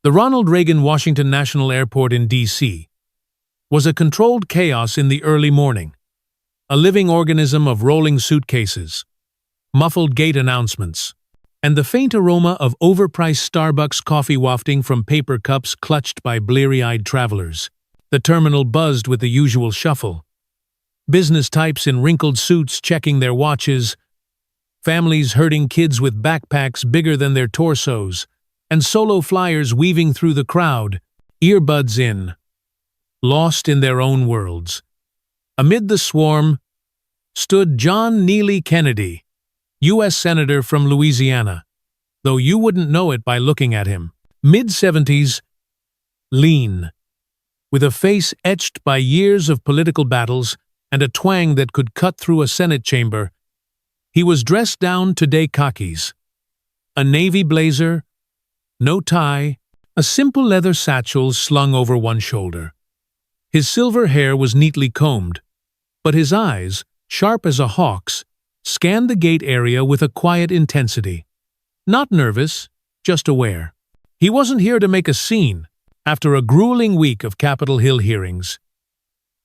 The Ronald Reagan Washington National Airport in D.C. was a controlled chaos in the early morning, a living organism of rolling suitcases, muffled gate announcements, and the faint aroma of overpriced Starbucks coffee wafting from paper cups clutched by bleary-eyed travelers. The terminal buzzed with the usual shuffle. Business types in wrinkled suits checking their watches, families herding kids with backpacks bigger than their torsos, and solo flyers weaving through the crowd, earbuds in, lost in their own worlds. Amid the swarm stood John Neely Kennedy, U.S. Senator from Louisiana, though you wouldn't know it by looking at him. Mid-70s, lean, with a face etched by years of political battles and a twang that could cut through a Senate chamber. He was dressed down to day khakis, a navy blazer, no tie, a simple leather satchel slung over one shoulder. His silver hair was neatly combed, but his eyes, sharp as a hawk's, scanned the gate area with a quiet intensity. Not nervous, just aware. He wasn't here to make a scene after a grueling week of Capitol Hill hearings.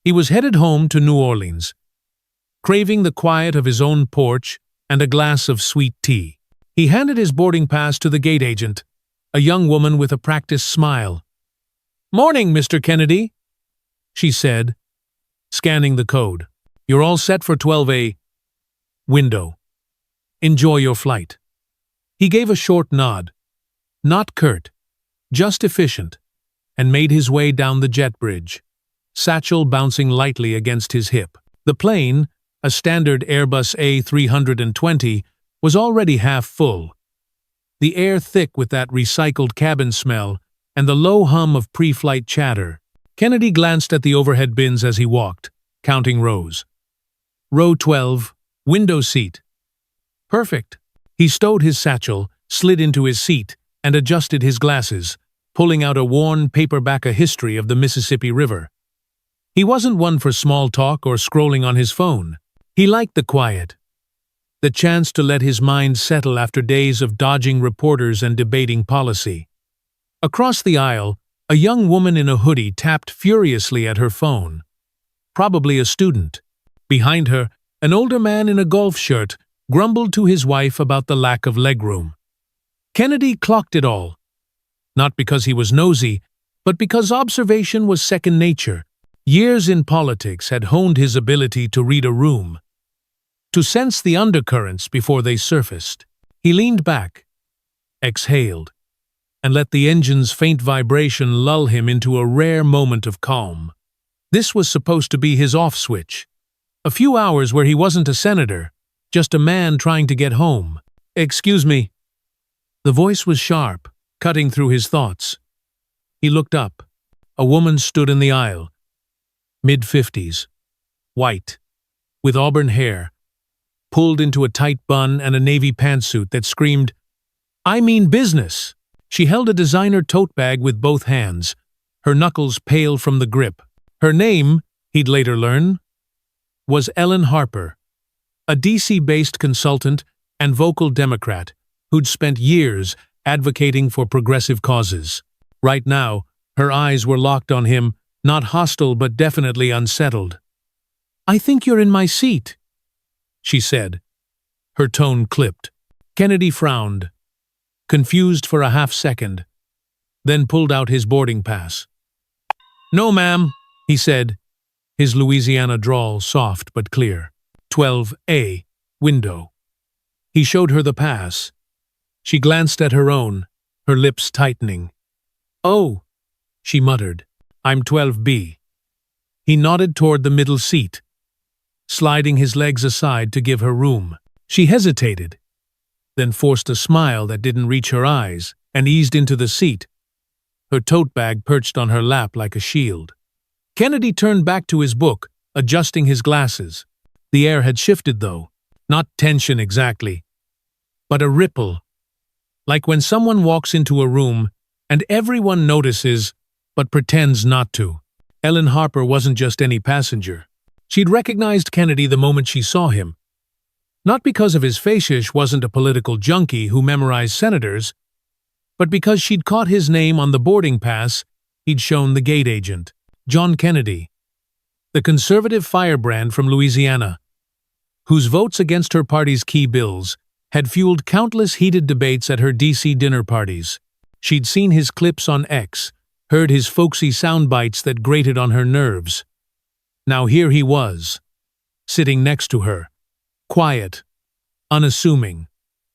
He was headed home to New Orleans, craving the quiet of his own porch and a glass of sweet tea. He handed his boarding pass to the gate agent, a young woman with a practiced smile. "Morning, Mr. Kennedy," she said, scanning the code. "You're all set for 12A. Window. Enjoy your flight." He gave a short nod, not curt, just efficient, and made his way down the jet bridge, satchel bouncing lightly against his hip. The plane, a standard Airbus A320, was already half full, the air thick with that recycled cabin smell and the low hum of pre-flight chatter. Kennedy glanced at the overhead bins as he walked, counting rows. Row 12, window seat. Perfect. He stowed his satchel, slid into his seat, and adjusted his glasses, pulling out a worn paperback A History of the Mississippi River. He wasn't one for small talk or scrolling on his phone. He liked the quiet, the chance to let his mind settle after days of dodging reporters and debating policy. Across the aisle, a young woman in a hoodie tapped furiously at her phone. Probably a student. Behind her, an older man in a golf shirt grumbled to his wife about the lack of legroom. Kennedy clocked it all, not because he was nosy, but because observation was second nature. Years in politics had honed his ability to read a room, to sense the undercurrents before they surfaced. He leaned back, exhaled, and let the engine's faint vibration lull him into a rare moment of calm. This was supposed to be his off switch. A few hours where he wasn't a senator, just a man trying to get home. "Excuse me." The voice was sharp, cutting through his thoughts. He looked up. A woman stood in the aisle, mid-50s, white, with auburn hair, pulled into a tight bun and a navy pantsuit that screamed, "I mean business." She held a designer tote bag with both hands, her knuckles pale from the grip. Her name, he'd later learn, was Ellen Harper, a DC-based consultant and vocal Democrat who'd spent years advocating for progressive causes. Right now, her eyes were locked on him, not hostile but definitely unsettled. "I think you're in my seat," she said. Her tone clipped. Kennedy frowned, confused for a half-second, then pulled out his boarding pass. "No, ma'am," he said, his Louisiana drawl soft but clear. 12A, window. He showed her the pass. She glanced at her own, her lips tightening. "Oh," she muttered, "I'm 12B." He nodded toward the middle seat, sliding his legs aside to give her room. She hesitated, then forced a smile that didn't reach her eyes and eased into the seat, her tote bag perched on her lap like a shield. Kennedy turned back to his book, adjusting his glasses. The air had shifted, though. Not tension exactly, but a ripple, like when someone walks into a room and everyone notices but pretends not to. Ellen Harper wasn't just any passenger. She'd recognized Kennedy the moment she saw him. Not because of his facish wasn't a political junkie who memorized senators, But because she'd caught his name on the boarding pass, he'd shown the gate agent, John Kennedy, the conservative firebrand from Louisiana, whose votes against her party's key bills had fueled countless heated debates at her D.C. dinner parties. She'd seen his clips on X, heard his folksy sound bites that grated on her nerves. Now here he was, sitting next to her, quiet, unassuming,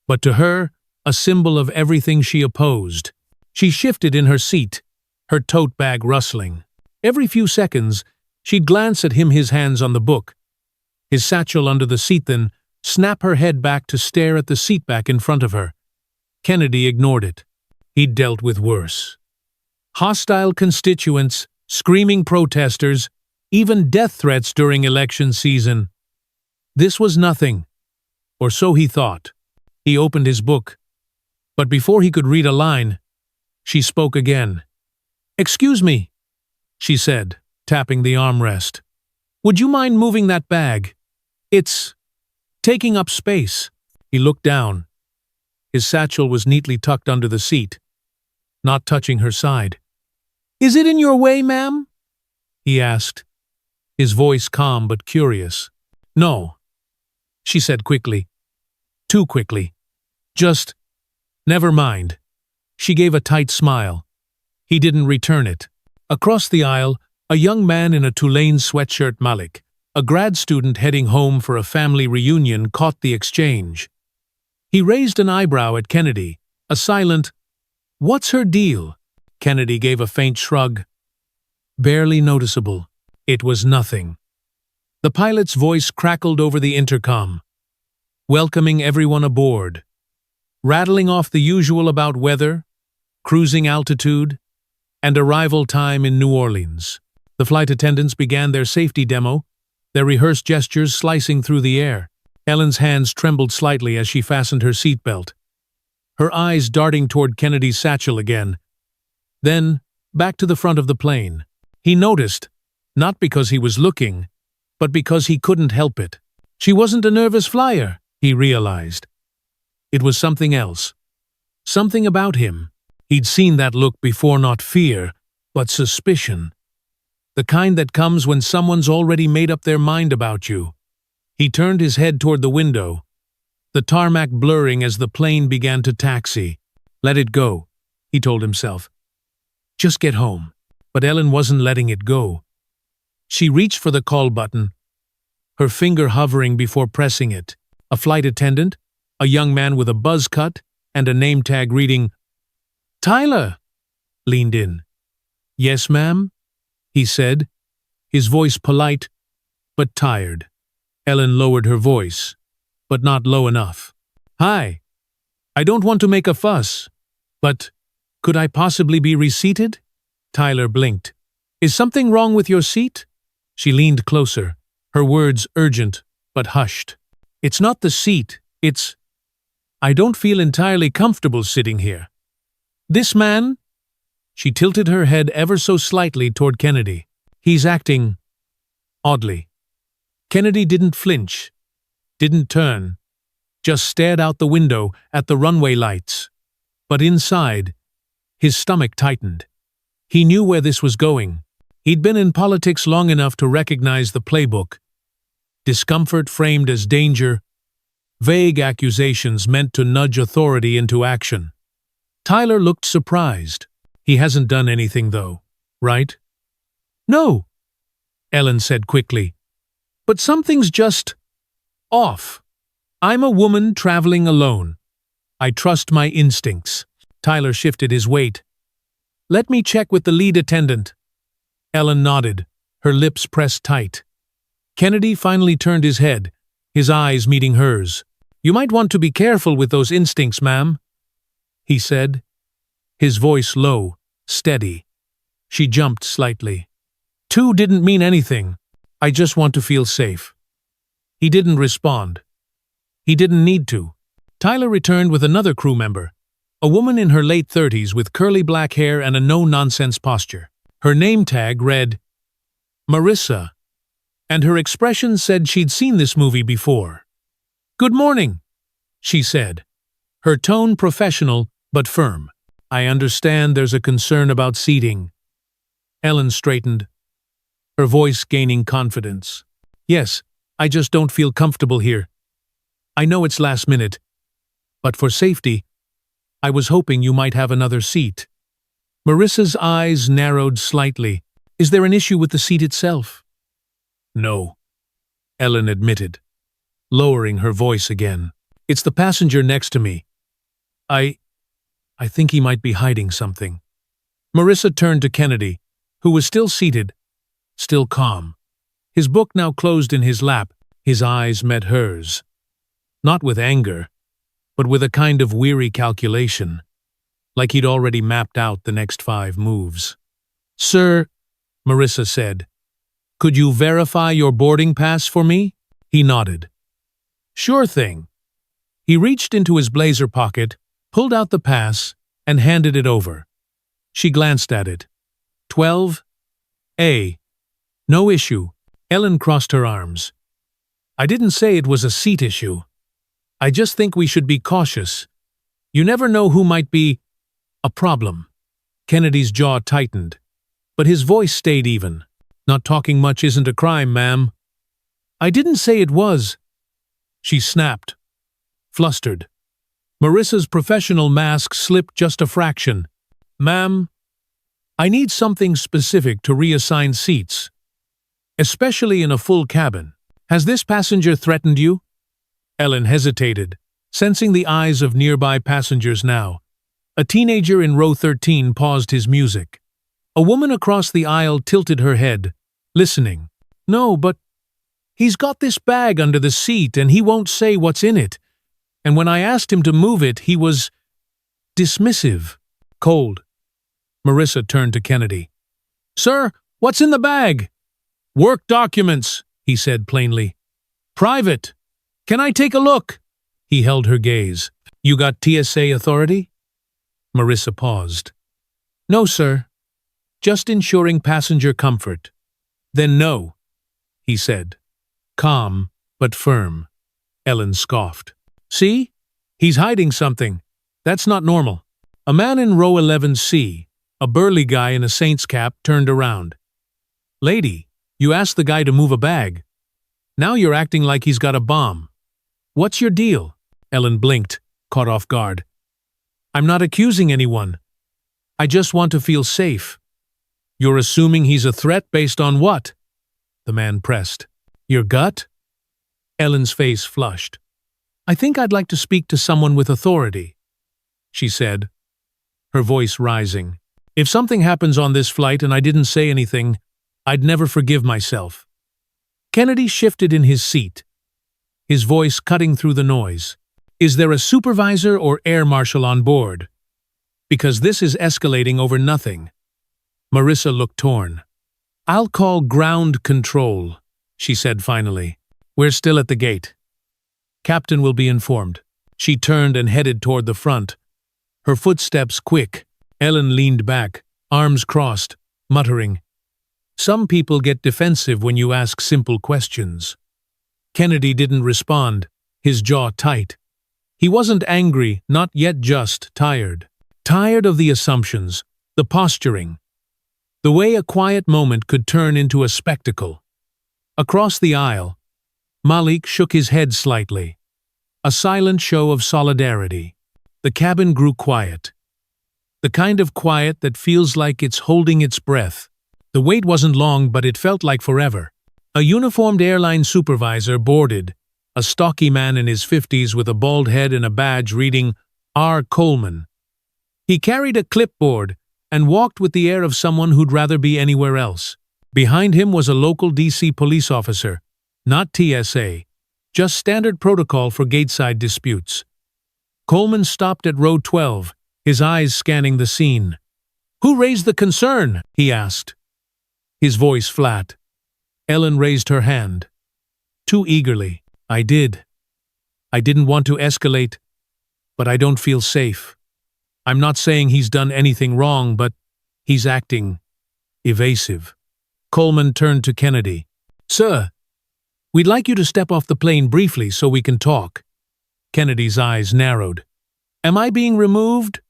but to her, a symbol of everything she opposed. She shifted in her seat, her tote bag rustling. Every few seconds, she'd glance at him, his hands on the book, his satchel under the seat, then snap her head back to stare at the seat back in front of her. Kennedy ignored it. He'd dealt with worse. Hostile constituents, screaming protesters, even death threats during election season. This was nothing, or so he thought. He opened his book, but before he could read a line, she spoke again. "Excuse me," she said, tapping the armrest. "Would you mind moving that bag? It's taking up space." He looked down. His satchel was neatly tucked under the seat, not touching her side. "Is it in your way, ma'am?" he asked, his voice calm but curious. "No," she said quickly. Too quickly. "Just, never mind." She gave a tight smile. He didn't return it. Across the aisle, a young man in a Tulane sweatshirt, Malik, a grad student heading home for a family reunion, caught the exchange. He raised an eyebrow at Kennedy, a silent, "What's her deal?" Kennedy gave a faint shrug. Barely noticeable. It was nothing. The pilot's voice crackled over the intercom, welcoming everyone aboard, rattling off the usual about weather, cruising altitude, and arrival time in New Orleans. The flight attendants began their safety demo, their rehearsed gestures slicing through the air. Ellen's hands trembled slightly as she fastened her seatbelt, her eyes darting toward Kennedy's satchel again. Then, back to the front of the plane. He noticed, not because he was looking, but because he couldn't help it. She wasn't a nervous flyer, he realized. It was something else. Something about him. He'd seen that look before, not fear, but suspicion. The kind that comes when someone's already made up their mind about you. He turned his head toward the window, the tarmac blurring as the plane began to taxi. Let it go, he told himself. Just get home. But Ellen wasn't letting it go. She reached for the call button, her finger hovering before pressing it. A flight attendant, a young man with a buzz cut and a name tag reading, "Tyler," leaned in. "Yes, ma'am," he said, his voice polite but tired. Ellen lowered her voice, but not low enough. "Hi. I don't want to make a fuss, but could I possibly be reseated?" Tyler blinked. "Is something wrong with your seat?" She leaned closer, her words urgent but hushed. "It's not the seat, it's… I don't feel entirely comfortable sitting here. This man?" She tilted her head ever so slightly toward Kennedy. "He's acting oddly." Kennedy didn't flinch, didn't turn, just stared out the window at the runway lights. But inside, his stomach tightened. He knew where this was going. He'd been in politics long enough to recognize the playbook. Discomfort framed as danger, vague accusations meant to nudge authority into action. Tyler looked surprised. "He hasn't done anything, though, right?" "No," Ellen said quickly. "But something's just off. I'm a woman traveling alone. I trust my instincts." Tyler shifted his weight. "Let me check with the lead attendant." Ellen nodded, her lips pressed tight. Kennedy finally turned his head, his eyes meeting hers. "You might want to be careful with those instincts, ma'am," he said, his voice low, steady. She jumped slightly. "Two didn't mean anything. I just want to feel safe." He didn't respond. He didn't need to. Tyler returned with another crew member, a woman in her late 30s with curly black hair and a no-nonsense posture. Her name tag read Marissa, and her expression said she'd seen this movie before. "Good morning," she said, her tone professional but firm. I understand there's a concern about seating. Ellen straightened, her voice gaining confidence. Yes, I just don't feel comfortable here. I know it's last minute, but for safety, I was hoping you might have another seat. Marissa's eyes narrowed slightly. Is there an issue with the seat itself? No, Ellen admitted, lowering her voice again. It's the passenger next to me. I think he might be hiding something. Marissa turned to Kennedy, who was still seated, still calm. His book now closed in his lap, his eyes met hers. Not with anger, but with a kind of weary calculation, like he'd already mapped out the next 5 moves. Sir, Marissa said, could you verify your boarding pass for me? He nodded. Sure thing. He reached into his blazer pocket, pulled out the pass, and handed it over. She glanced at it. 12A. No issue. Ellen crossed her arms. I didn't say it was a seat issue. I just think we should be cautious. You never know who might be a problem. Kennedy's jaw tightened, but his voice stayed even. Not talking much isn't a crime, ma'am. I didn't say it was. She snapped, flustered. Marissa's professional mask slipped just a fraction. Ma'am, I need something specific to reassign seats, especially in a full cabin. Has this passenger threatened you? Ellen hesitated, sensing the eyes of nearby passengers now. A teenager in row 13 paused his music. A woman across the aisle tilted her head, listening. No, but he's got this bag under the seat and he won't say what's in it. And when I asked him to move it, he was dismissive, cold. Marissa turned to Kennedy. Sir, what's in the bag? Work documents, he said plainly. Private. Can I take a look? He held her gaze. You got TSA authority? Marissa paused. No, sir. Just ensuring passenger comfort. Then no, he said. Calm, but firm. Ellen scoffed. See? He's hiding something. That's not normal. A man in row 11C, a burly guy in a saint's cap, turned around. Lady, you asked the guy to move a bag. Now you're acting like he's got a bomb. What's your deal? Ellen blinked, caught off guard. I'm not accusing anyone. I just want to feel safe. You're assuming he's a threat based on what? The man pressed. Your gut? Ellen's face flushed. I think I'd like to speak to someone with authority, she said, her voice rising. If something happens on this flight and I didn't say anything, I'd never forgive myself. Kennedy shifted in his seat, his voice cutting through the noise. Is there a supervisor or air marshal on board? Because this is escalating over nothing. Marissa looked torn. I'll call ground control, she said finally. We're still at the gate. Captain will be informed. She turned and headed toward the front, her footsteps quick. Ellen leaned back, arms crossed, muttering. Some people get defensive when you ask simple questions. Kennedy didn't respond, his jaw tight. He wasn't angry, not yet, just tired. Tired of the assumptions, the posturing. The way a quiet moment could turn into a spectacle. Across the aisle, Malik shook his head slightly. A silent show of solidarity. The cabin grew quiet. The kind of quiet that feels like it's holding its breath. The wait wasn't long, but it felt like forever. A uniformed airline supervisor boarded, a stocky man in his 50s with a bald head and a badge reading R. Coleman. He carried a clipboard and walked with the air of someone who'd rather be anywhere else. Behind him was a local DC police officer, not TSA, just standard protocol for gateside disputes. Coleman stopped at row 12, his eyes scanning the scene. Who raised the concern? He asked, his voice flat. Ellen raised her hand. Too eagerly. I did. I didn't want to escalate, but I don't feel safe. I'm not saying he's done anything wrong, but he's acting evasive. Coleman turned to Kennedy. Sir, we'd like you to step off the plane briefly so we can talk. Kennedy's eyes narrowed. Am I being removed?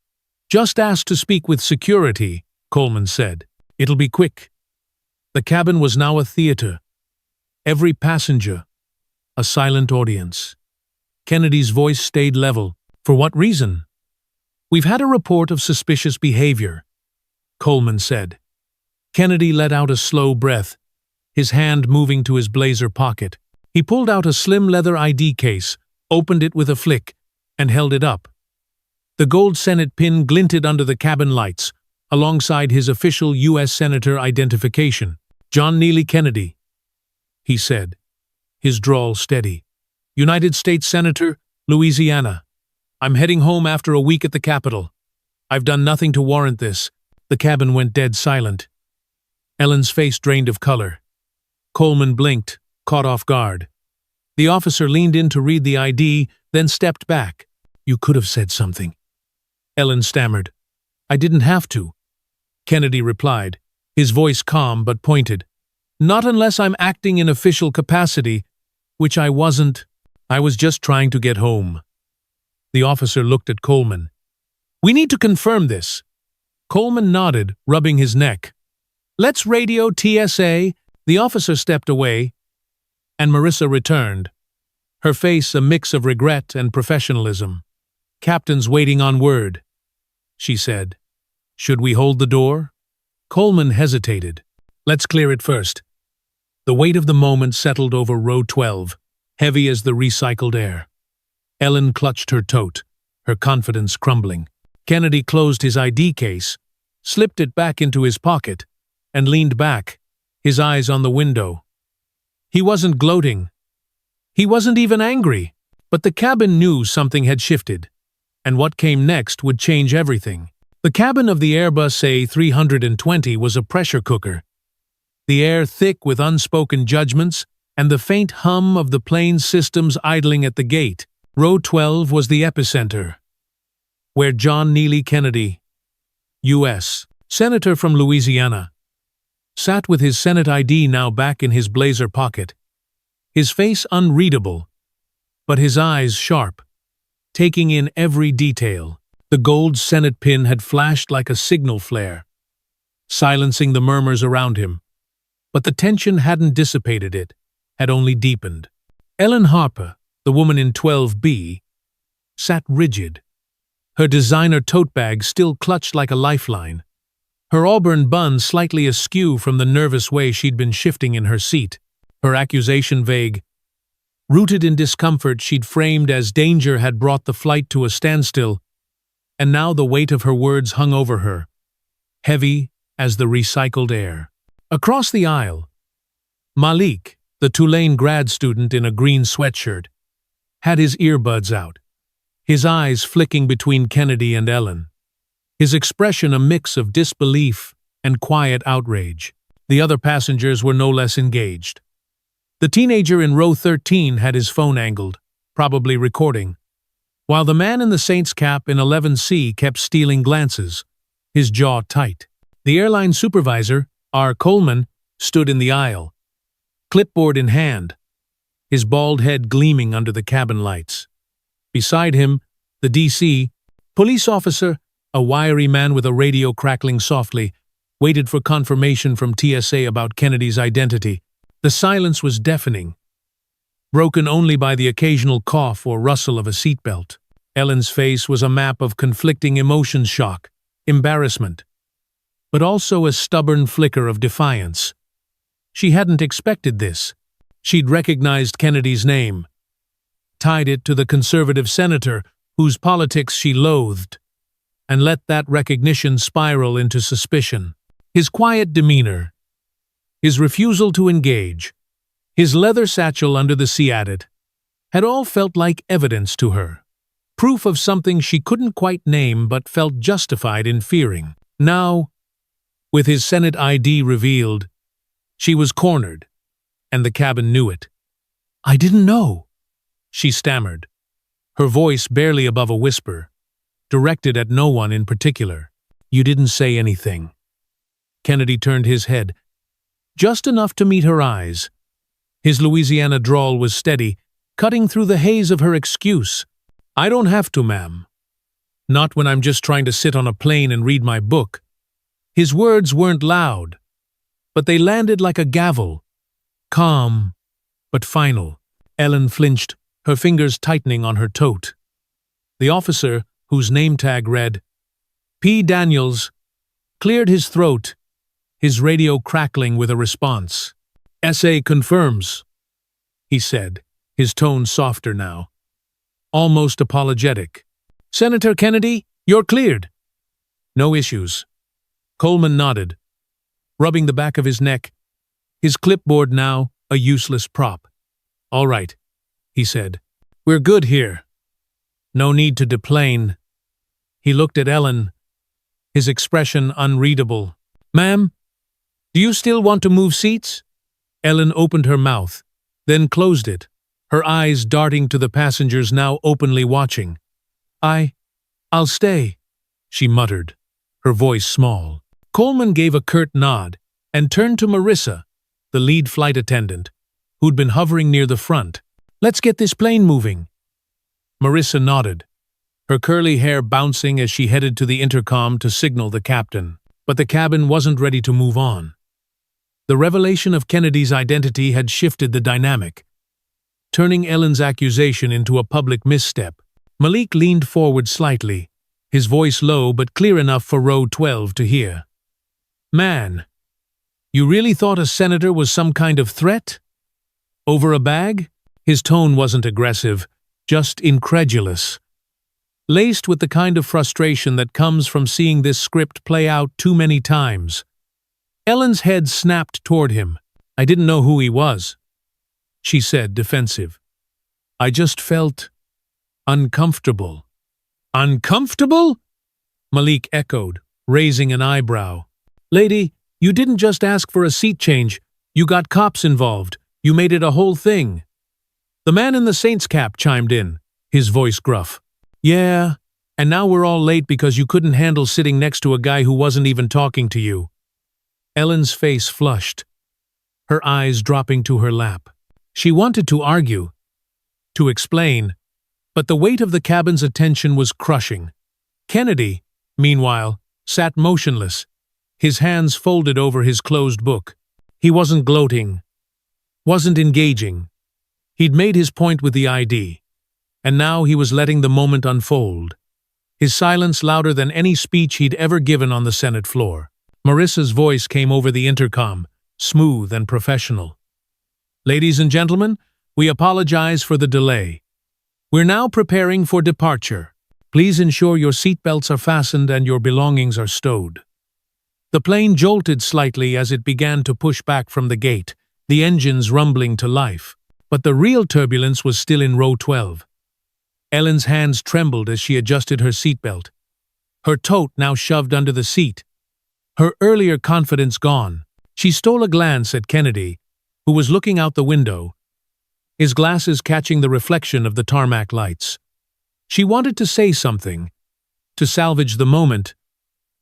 "Just ask to speak with security," Coleman said. "It'll be quick." The cabin was now a theater. Every passenger, a silent audience. Kennedy's voice stayed level. "For what reason?" "We've had a report of suspicious behavior," Coleman said. Kennedy let out a slow breath, his hand moving to his blazer pocket. He pulled out a slim leather ID case, opened it with a flick, and held it up. The gold Senate pin glinted under the cabin lights, alongside his official U.S. Senator identification. "John Neely Kennedy," he said, his drawl steady. "United States Senator, Louisiana. I'm heading home after a week at the Capitol. I've done nothing to warrant this." The cabin went dead silent. Ellen's face drained of color. Coleman blinked, caught off guard. The officer leaned in to read the ID, then stepped back. "You could have said something." Ellen stammered. "I didn't have to," Kennedy replied, his voice calm but pointed. "Not unless I'm acting in official capacity, which I wasn't. I was just trying to get home." The officer looked at Coleman. "We need to confirm this." Coleman nodded, rubbing his neck. "Let's radio TSA." The officer stepped away, and Marissa returned, her face a mix of regret and professionalism. "Captain's waiting on word," she said. "Should we hold the door?" Coleman hesitated. "Let's clear it first." The weight of the moment settled over row 12, heavy as the recycled air. Ellen clutched her tote, her confidence crumbling. Kennedy closed his ID case, slipped it back into his pocket, and leaned back, his eyes on the window. He wasn't gloating. He wasn't even angry. But the cabin knew something had shifted, and what came next would change everything. The cabin of the Airbus A320 was a pressure cooker, the air thick with unspoken judgments and the faint hum of the plane's systems idling at the gate. Row 12 was the epicenter, where John Neely Kennedy, U.S. Senator from Louisiana, sat with his Senate ID now back in his blazer pocket, his face unreadable, but his eyes sharp, taking in every detail. The gold Senate pin had flashed like a signal flare, silencing the murmurs around him. But the tension hadn't dissipated, it had only deepened. Ellen Harper, the woman in 12B, sat rigid, her designer tote bag still clutched like a lifeline, her auburn bun slightly askew from the nervous way she'd been shifting in her seat, her accusation vague. Rooted in discomfort she'd framed as danger had brought the flight to a standstill, and now the weight of her words hung over her, heavy as the recycled air. Across the aisle, Malik, the Tulane grad student in a green sweatshirt, had his earbuds out, his eyes flicking between Kennedy and Ellen, his expression a mix of disbelief and quiet outrage. The other passengers were no less engaged. The teenager in row 13 had his phone angled, probably recording, while the man in the Saints cap in 11C kept stealing glances, his jaw tight. The airline supervisor, R. Coleman, stood in the aisle, clipboard in hand, his bald head gleaming under the cabin lights. Beside him, the DC, police officer, a wiry man with a radio crackling softly, waited for confirmation from TSA about Kennedy's identity. The silence was deafening, broken only by the occasional cough or rustle of a seatbelt. Ellen's face was a map of conflicting emotions: shock, embarrassment, but also a stubborn flicker of defiance. She hadn't expected this. She'd recognized Kennedy's name, tied it to the conservative senator whose politics she loathed, and let that recognition spiral into suspicion. His quiet demeanor, his refusal to engage, his leather satchel under the Seat, had all felt like evidence to her, proof of something she couldn't quite name but felt justified in fearing. Now, with his Senate ID revealed, she was cornered, and the cabin knew it. "I didn't know," she stammered, her voice barely above a whisper, directed at no one in particular. "You didn't say anything." Kennedy turned his head, just enough to meet her eyes. His Louisiana drawl was steady, cutting through the haze of her excuse. "I don't have to, ma'am." Not when I'm just trying to sit on a plane and read my book. His words weren't loud, but they landed like a gavel. Calm, but final. Ellen flinched, her fingers tightening on her tote. The officer, whose name tag read, P. Daniels, cleared his throat, his radio crackling with a response. "SA confirms," he said, his tone softer now, almost apologetic. "Senator Kennedy, you're cleared." "No issues." Coleman nodded, rubbing the back of his neck, his clipboard now a useless prop. "All right," he said. "We're good here. No need to deplane." He looked at Ellen, his expression unreadable. "Ma'am, do you still want to move seats?" Ellen opened her mouth, then closed it, her eyes darting to the passengers now openly watching. I'll stay," she muttered, her voice small. Coleman gave a curt nod and turned to Marissa, the lead flight attendant, who'd been hovering near the front. "Let's get this plane moving." Marissa nodded, her curly hair bouncing as she headed to the intercom to signal the captain. But the cabin wasn't ready to move on. The revelation of Kennedy's identity had shifted the dynamic, turning Ellen's accusation into a public misstep. Malik leaned forward slightly, his voice low but clear enough for row 12 to hear. "Man, you really thought a senator was some kind of threat? Over a bag?" His tone wasn't aggressive, just incredulous, laced with the kind of frustration that comes from seeing this script play out too many times. Ellen's head snapped toward him. "I didn't know who he was," she said, defensive. "I just felt uncomfortable." "Uncomfortable?" Malik echoed, raising an eyebrow. "Lady, you didn't just ask for a seat change. You got cops involved. You made it a whole thing." The man in the Saints cap chimed in, his voice gruff. "Yeah, and now we're all late because you couldn't handle sitting next to a guy who wasn't even talking to you." Ellen's face flushed, her eyes dropping to her lap. She wanted to argue, to explain, but the weight of the cabin's attention was crushing. Kennedy, meanwhile, sat motionless, his hands folded over his closed book. He wasn't gloating, wasn't engaging. He'd made his point with the ID, and now he was letting the moment unfold, his silence louder than any speech he'd ever given on the Senate floor. Marissa's voice came over the intercom, smooth and professional. "Ladies and gentlemen, we apologize for the delay. We're now preparing for departure. Please ensure your seatbelts are fastened and your belongings are stowed." The plane jolted slightly as it began to push back from the gate, the engines rumbling to life. But the real turbulence was still in row 12. Ellen's hands trembled as she adjusted her seatbelt, her tote now shoved under the seat, her earlier confidence gone. She stole a glance at Kennedy, who was looking out the window, his glasses catching the reflection of the tarmac lights. She wanted to say something, to salvage the moment,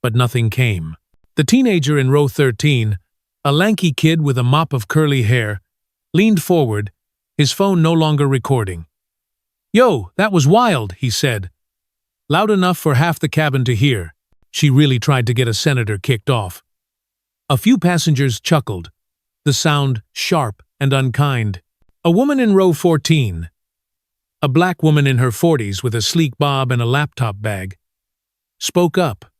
but nothing came. The teenager in row 13, a lanky kid with a mop of curly hair, leaned forward, his phone no longer recording. "Yo, that was wild," he said, loud enough for half the cabin to hear. She really tried to get a senator kicked off. A few passengers chuckled, the sound sharp and unkind. A woman in row 14, a black woman in her 40s with a sleek bob and a laptop bag, spoke up,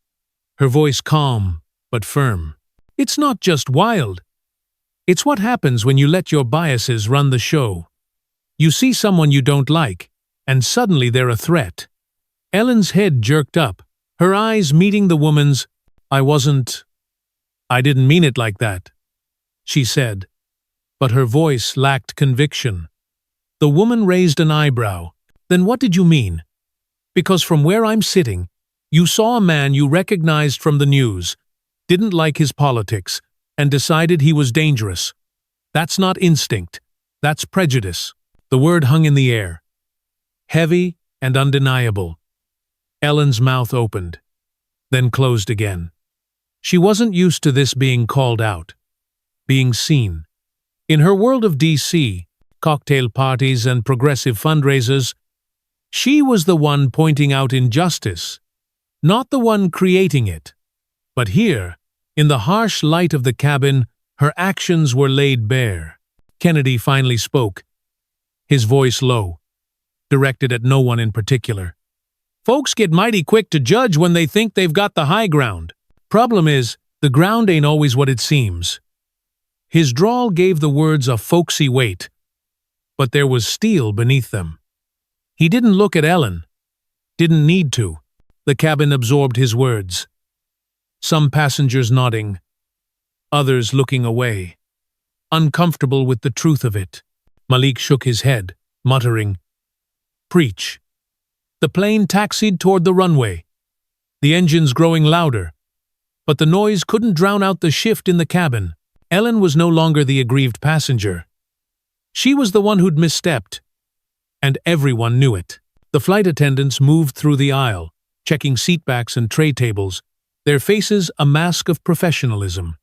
her voice calm but firm. "It's not just wild. It's what happens when you let your biases run the show. You see someone you don't like, and suddenly they're a threat." Ellen's head jerked up, her eyes meeting the woman's. I didn't mean it like that," she said, but her voice lacked conviction. The woman raised an eyebrow. "Then what did you mean? Because from where I'm sitting, you saw a man you recognized from the news, didn't like his politics, and decided he was dangerous. That's not instinct. That's prejudice." The word hung in the air, heavy and undeniable. Ellen's mouth opened, then closed again. She wasn't used to this being called out, being seen. In her world of DC, cocktail parties and progressive fundraisers, she was the one pointing out injustice, not the one creating it. But here, in the harsh light of the cabin, her actions were laid bare. Kennedy finally spoke, his voice low, directed at no one in particular. Folks get mighty quick to judge when they think they've got the high ground. Problem is, the ground ain't always what it seems. His drawl gave the words a folksy weight, but there was steel beneath them. He didn't look at Ellen. Didn't need to. The cabin absorbed his words. Some passengers nodding, others looking away, uncomfortable with the truth of it. Malik shook his head, muttering, "Preach." The plane taxied toward the runway, the engines growing louder, but the noise couldn't drown out the shift in the cabin. Ellen was no longer the aggrieved passenger. She was the one who'd misstepped, and everyone knew it. The flight attendants moved through the aisle, checking seatbacks and tray tables, their faces a mask of professionalism.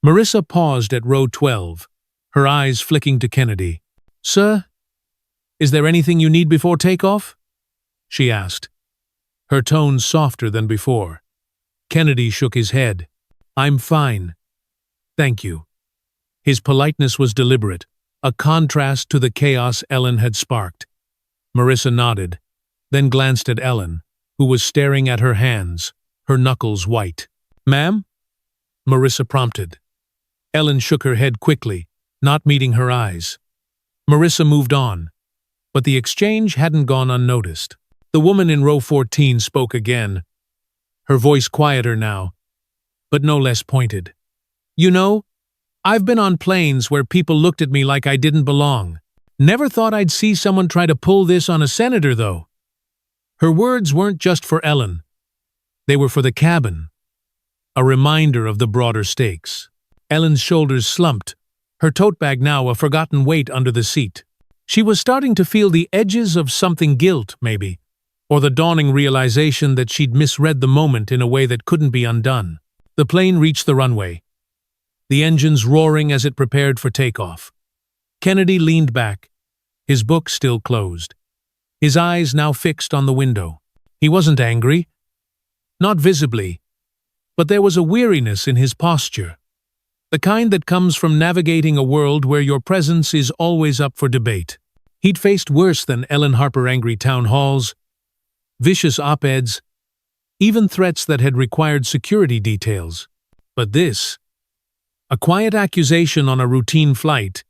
Marissa paused at row 12, her eyes flicking to Kennedy. "Sir, is there anything you need before takeoff?" she asked, her tone softer than before. Kennedy shook his head. "I'm fine. Thank you." His politeness was deliberate, a contrast to the chaos Ellen had sparked. Marissa nodded, then glanced at Ellen, who was staring at her hands, her knuckles white. "Ma'am?" Marissa prompted. Ellen shook her head quickly, not meeting her eyes. Marissa moved on, but the exchange hadn't gone unnoticed. The woman in row 14 spoke again, her voice quieter now, but no less pointed. "You know, I've been on planes where people looked at me like I didn't belong. Never thought I'd see someone try to pull this on a senator, though." Her words weren't just for Ellen. They were for the cabin, a reminder of the broader stakes. Ellen's shoulders slumped, her tote bag now a forgotten weight under the seat. She was starting to feel the edges of something guilt, maybe, or the dawning realization that she'd misread the moment in a way that couldn't be undone. The plane reached the runway, the engines roaring as it prepared for takeoff. Kennedy leaned back, his book still closed, his eyes now fixed on the window. He wasn't angry, not visibly, but there was a weariness in his posture, the kind that comes from navigating a world where your presence is always up for debate. He'd faced worse than Ellen Harper-angry town halls, vicious op-eds, even threats that had required security details. But this, a quiet accusation on a routine flight,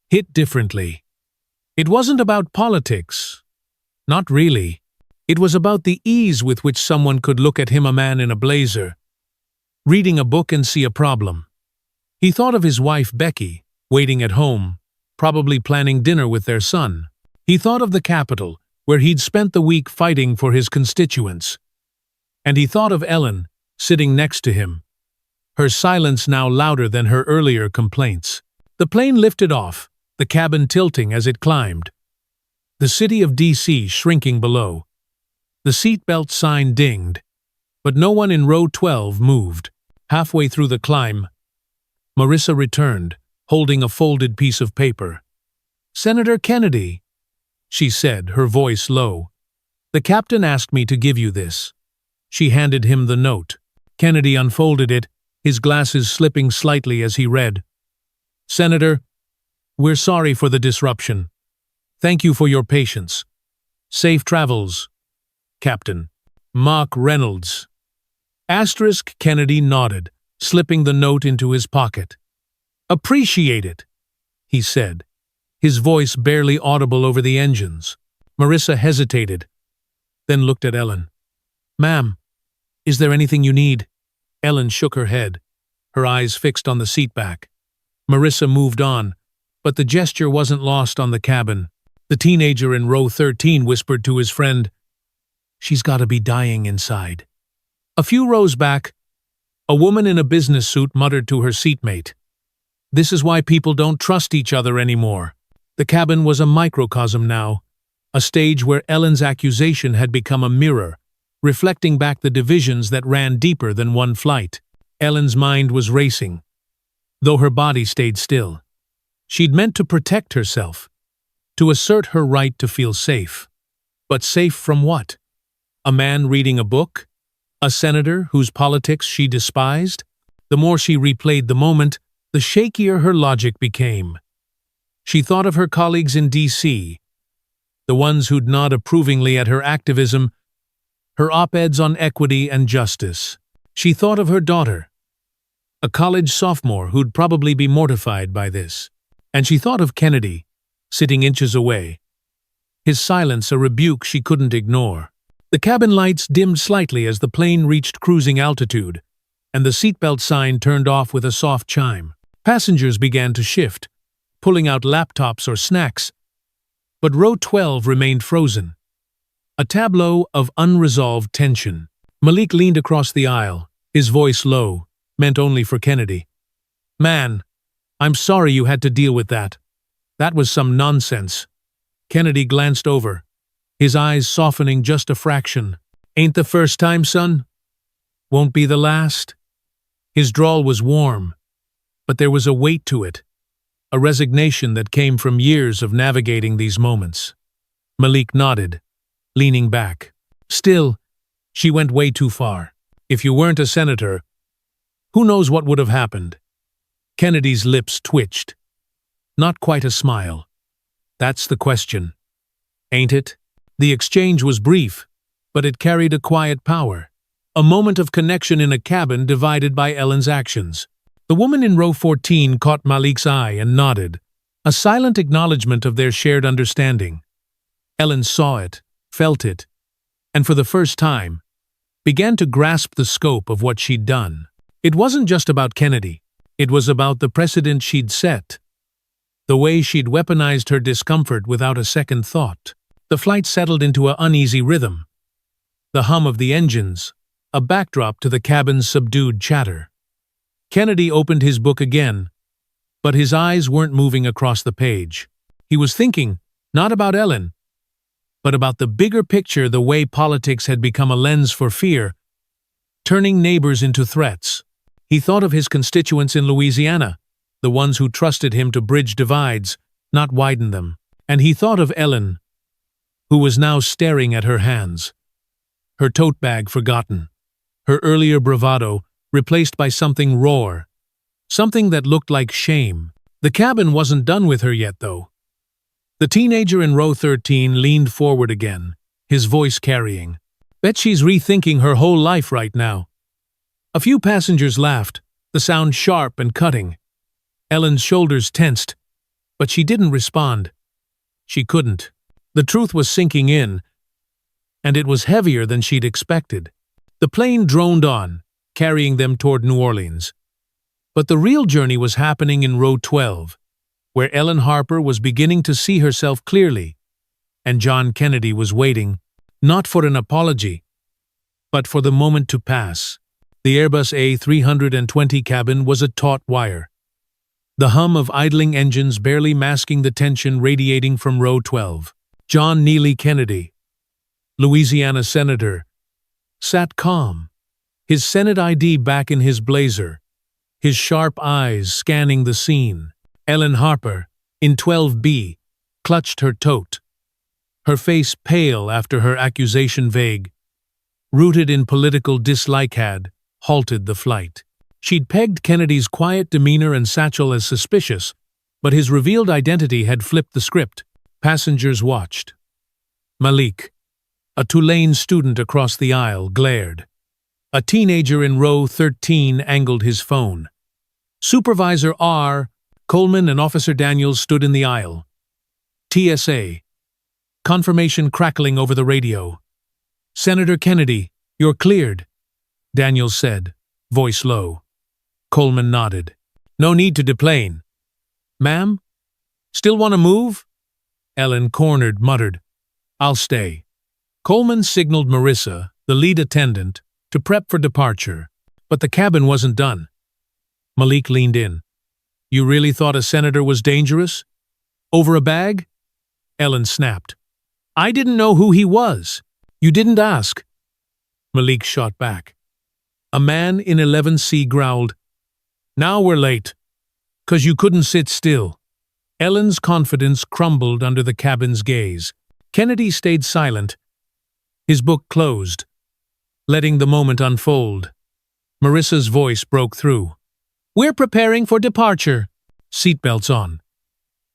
hit differently. It wasn't about politics. Not really. It was about the ease with which someone could look at him, a man in a blazer, reading a book, and see a problem. He thought of his wife, Becky, waiting at home, probably planning dinner with their son. He thought of the Capitol, where he'd spent the week fighting for his constituents. And he thought of Ellen, sitting next to him, her silence now louder than her earlier complaints. The plane lifted off, the cabin tilting as it climbed. The city of D.C. shrinking below. The seatbelt sign dinged, but no one in row 12 moved. Halfway through the climb, Marissa returned, holding a folded piece of paper. "Senator Kennedy," she said, her voice low. "The captain asked me to give you this." She handed him the note. Kennedy unfolded it, his glasses slipping slightly as he read. "Senator, we're sorry for the disruption. Thank you for your patience. Safe travels, Captain. Mark Reynolds." Kennedy nodded, slipping the note into his pocket. "Appreciate it," he said, his voice barely audible over the engines. Marissa hesitated, then looked at Ellen. "Ma'am, is there anything you need?" Ellen shook her head, her eyes fixed on the seatback. Marissa moved on, but the gesture wasn't lost on the cabin. The teenager in row 13 whispered to his friend, "She's got to be dying inside." A few rows back, a woman in a business suit muttered to her seatmate, "This is why people don't trust each other anymore." The cabin was a microcosm now, a stage where Ellen's accusation had become a mirror, reflecting back the divisions that ran deeper than one flight. Ellen's mind was racing, though her body stayed still. She'd meant to protect herself, to assert her right to feel safe. But safe from what? A man reading a book? A senator whose politics she despised? The more she replayed the moment, the shakier her logic became. She thought of her colleagues in D.C., the ones who'd nod approvingly at her activism, her op-eds on equity and justice. She thought of her daughter, a college sophomore who'd probably be mortified by this. And she thought of Kennedy, sitting inches away, his silence a rebuke she couldn't ignore. The cabin lights dimmed slightly as the plane reached cruising altitude, and the seatbelt sign turned off with a soft chime. Passengers began to shift, pulling out laptops or snacks, but row 12 remained frozen, a tableau of unresolved tension. Malik leaned across the aisle, his voice low, meant only for Kennedy. "Man, I'm sorry you had to deal with that. That was some nonsense." Kennedy glanced over, his eyes softening just a fraction. "Ain't the first time, son? Won't be the last?" His drawl was warm, but there was a weight to it, a resignation that came from years of navigating these moments. Malik nodded, leaning back. "Still, she went way too far. If you weren't a senator, who knows what would have happened?" Kennedy's lips twitched. Not quite a smile. "That's the question, ain't it?" The exchange was brief, but it carried a quiet power. A moment of connection in a cabin divided by Ellen's actions. The woman in row 14 caught Malik's eye and nodded, a silent acknowledgement of their shared understanding. Ellen saw it, felt it, and for the first time, began to grasp the scope of what she'd done. It wasn't just about Kennedy. It was about the precedent she'd set, the way she'd weaponized her discomfort without a second thought. The flight settled into an uneasy rhythm, the hum of the engines, a backdrop to the cabin's subdued chatter. Kennedy opened his book again, but his eyes weren't moving across the page. He was thinking, not about Ellen, but about the bigger picture, the way politics had become a lens for fear, turning neighbors into threats. He thought of his constituents in Louisiana, the ones who trusted him to bridge divides, not widen them. And he thought of Ellen, who was now staring at her hands, her tote bag forgotten, her earlier bravado replaced by something raw, something that looked like shame. The cabin wasn't done with her yet, though. The teenager in row 13 leaned forward again, his voice carrying. "Bet she's rethinking her whole life right now." A few passengers laughed, the sound sharp and cutting. Ellen's shoulders tensed, but she didn't respond. She couldn't. The truth was sinking in, and it was heavier than she'd expected. The plane droned on, carrying them toward New Orleans. But the real journey was happening in row 12, where Ellen Harper was beginning to see herself clearly, and John Kennedy was waiting, not for an apology, but for the moment to pass. The Airbus A320 cabin was a taut wire, the hum of idling engines barely masking the tension radiating from row 12. John Neely Kennedy, Louisiana senator, sat calm, his Senate ID back in his blazer, his sharp eyes scanning the scene. Ellen Harper, in 12B, clutched her tote, her face pale after her accusation vague, rooted in political dislike had halted the flight. She'd pegged Kennedy's quiet demeanor and satchel as suspicious, but his revealed identity had flipped the script. Passengers watched. Malik, a Tulane student across the aisle, glared. A teenager in row 13 angled his phone. Supervisor R. Coleman and Officer Daniels stood in the aisle. TSA. Confirmation crackling over the radio. "Senator Kennedy, you're cleared," Daniels said, voice low. Coleman nodded. "No need to deplane." "Ma'am? Still want to move?" Ellen, cornered, muttered, "I'll stay." Coleman signaled Marissa, the lead attendant, to prep for departure, but the cabin wasn't done. Malik leaned in. "You really thought a senator was dangerous? Over a bag?" Ellen snapped. "I didn't know who he was. You didn't ask." Malik shot back. A man in 11C growled, "Now we're late, 'cause you couldn't sit still." Ellen's confidence crumbled under the cabin's gaze. Kennedy stayed silent, his book closed, letting the moment unfold. Marissa's voice broke through. "We're preparing for departure." Seatbelts on.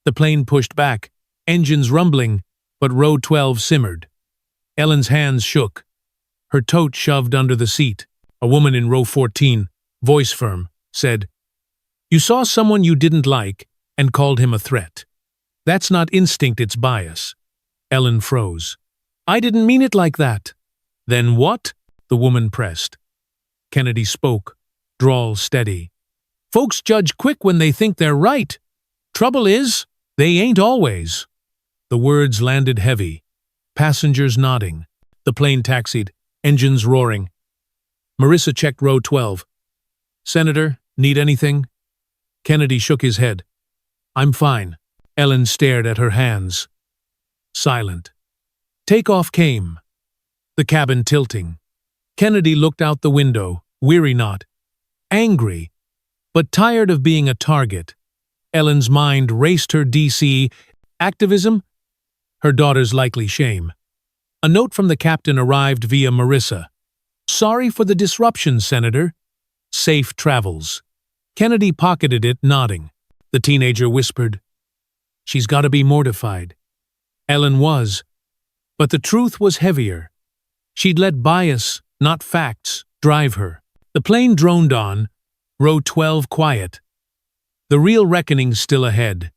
The plane pushed back, engines rumbling, but row 12 simmered. Ellen's hands shook. Her tote shoved under the seat. A woman in row 14, voice firm, said, "You saw someone you didn't like and called him a threat. That's not instinct, it's bias." Ellen froze. "I didn't mean it like that." "Then what?" the woman pressed. Kennedy spoke, drawl steady. "Folks judge quick when they think they're right. Trouble is, they ain't always." The words landed heavy. Passengers nodding. The plane taxied, engines roaring. Marissa checked row 12. "Senator, need anything?" Kennedy shook his head. "I'm fine." Ellen stared at her hands. Silent. Takeoff came. The cabin tilting. Kennedy looked out the window, weary not. Angry, but tired of being a target. Ellen's mind raced her DC activism, her daughter's likely shame. A note from the captain arrived via Marissa. "Sorry for the disruption, Senator. Safe travels." Kennedy pocketed it, nodding. The teenager whispered, "She's got to be mortified." Ellen was, but the truth was heavier. She'd let bias, not facts, drive her. The plane droned on, row 12 quiet. The real reckoning still ahead.